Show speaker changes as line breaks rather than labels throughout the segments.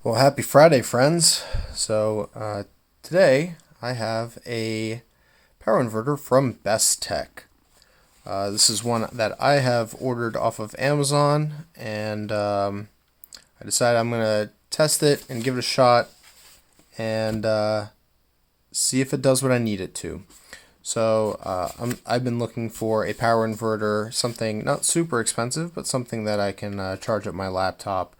Well, happy Friday, friends. Today I have a power inverter from BESTEK. This is one that I have ordered off of Amazon, and I decided I'm going to test it and give it a shot and see if it does what I need it to. I've been looking for a power inverter, something not super expensive, but something that I can charge up my laptop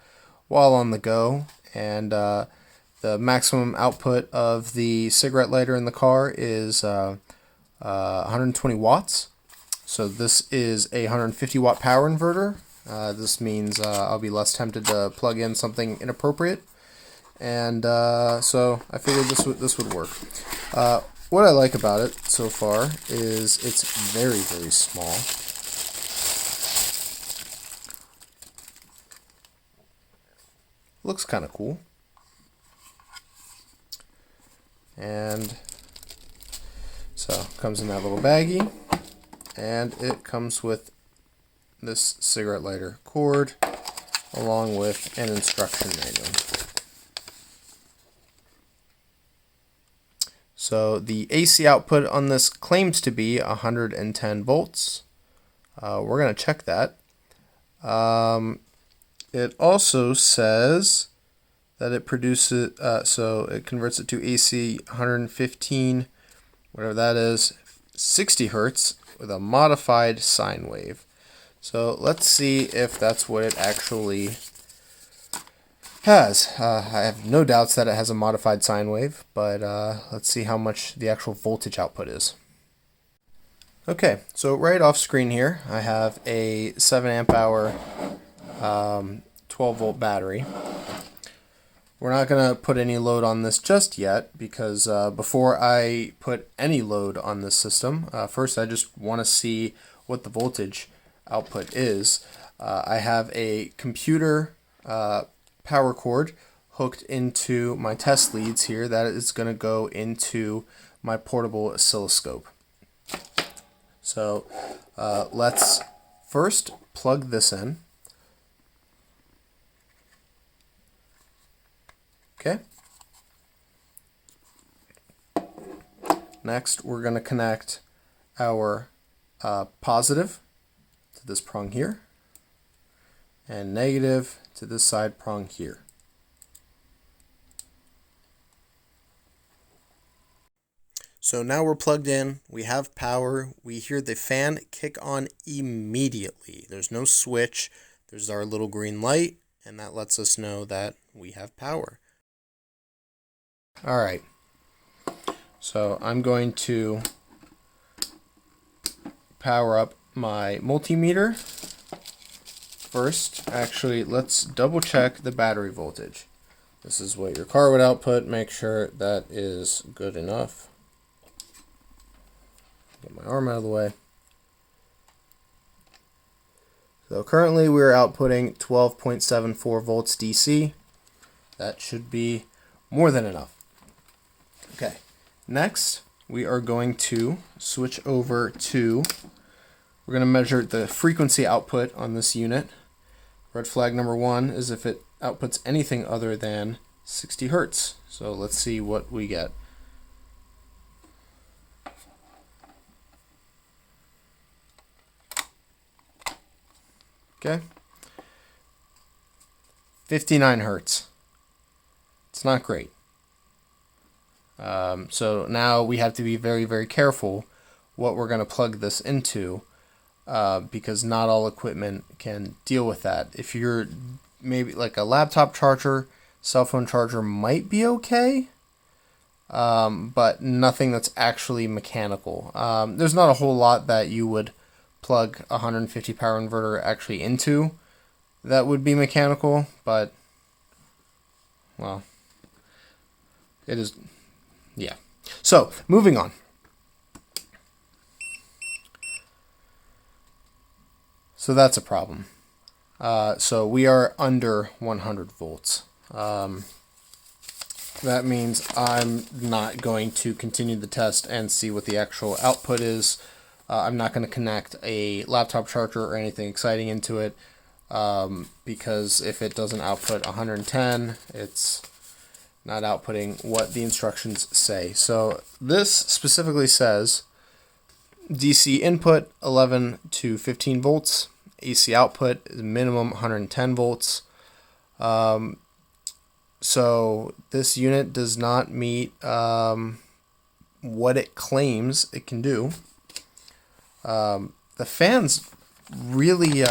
while on the go. And the maximum output of the cigarette lighter in the car is 120 watts. So this is a 150 watt power inverter. This means I'll be less tempted to plug in something inappropriate. And so I figured this would work. What I like about it so far is it's very, very small. Looks kind of cool. And so comes in that little baggie, and it comes with this cigarette lighter cord along with an instruction manual. So the AC output on this claims to be 110 volts. We're going to check that. It also says that it produces, so it converts it to AC 115, whatever that is, 60 hertz with a modified sine wave. So let's see if that's what it actually has. I have no doubts that it has a modified sine wave, but let's see how much the actual voltage output is. Okay, so right off screen here, I have a 7 amp hour 12 volt battery. We're not going to put any load on this just yet because before I put any load on this system, first I just want to see what the voltage output is. I have a computer power cord hooked into my test leads here that is going to go into my portable oscilloscope. So let's first plug this in. Okay. Next, we're going to connect our positive to this prong here and negative to this side prong here. So now we're plugged in, we have power, we hear the fan kick on immediately. There's no switch, there's our little green light, and that lets us know that we have power. Alright, so I'm going to power up my multimeter. First, actually, let's double check the battery voltage. This is what your car would output. Make sure that is good enough. Get my arm out of the way. So currently we're outputting 12.74 volts DC. That should be more than enough. Okay, next we are going to switch over to, we're going to measure the frequency output on this unit. Red flag number 1 is if it outputs anything other than 60 hertz. So let's see what we get. Okay, 59 hertz. It's not great. So now we have to be very, very careful what we're going to plug this into because not all equipment can deal with that. If you're maybe like a laptop charger, cell phone charger might be okay, but nothing that's actually mechanical. There's not a whole lot that you would plug a 150 power inverter actually into that would be mechanical, but well, it is. Yeah. So, moving on. So that's a problem. So we are under 100 volts. That means I'm not going to continue the test and see what the actual output is. I'm not going to connect a laptop charger or anything exciting into it. because if it doesn't output 110, it's not outputting what the instructions say. So this specifically says DC input 11 to 15 volts, AC output is minimum 110 volts. So this unit does not meet what it claims it can do. The fan's really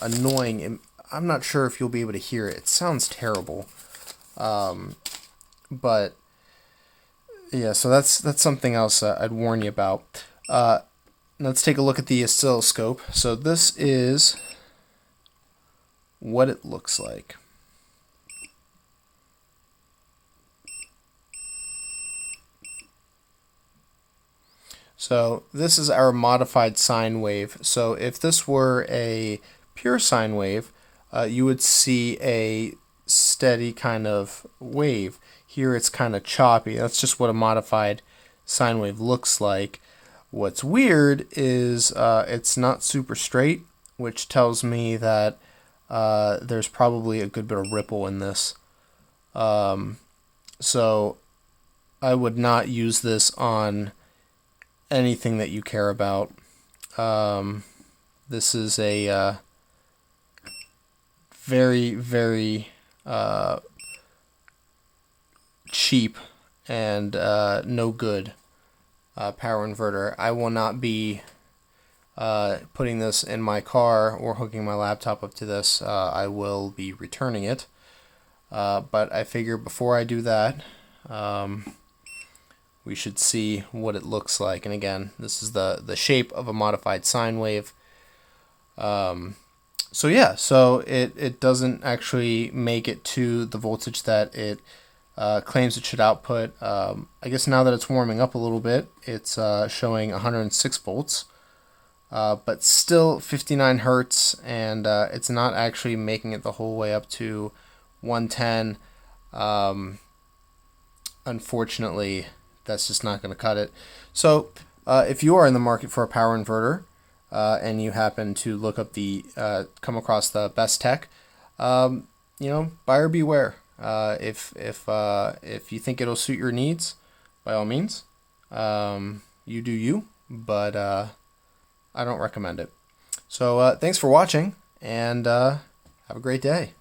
annoying. I'm not sure if you'll be able to hear it. It sounds terrible. But yeah, so that's something else I'd warn you about. Let's take a look at the oscilloscope. So this is what it looks like. So this is our modified sine wave. So if this were a pure sine wave, you would see a steady kind of wave. Here it's kind of choppy. That's just what a modified sine wave looks like. What's weird is it's not super straight, which tells me that there's probably a good bit of ripple in this. So I would not use this on anything that you care about. This is a very, very cheap and no good power inverter. I will not be putting this in my car or hooking my laptop up to this. I will be returning it. But I figure before I do that, we should see what it looks like. And again, this is the shape of a modified sine wave. So yeah, so it doesn't actually make it to the voltage that it claims it should output. I guess now that it's warming up a little bit, it's showing 106 volts, but still 59 hertz, and it's not actually making it the whole way up to 110. Unfortunately, that's just not going to cut it. So if you are in the market for a power inverter, and you happen to look up come across the BESTEK, buyer beware. If you think it'll suit your needs, by all means, you do you. But I don't recommend it. So thanks for watching, and have a great day.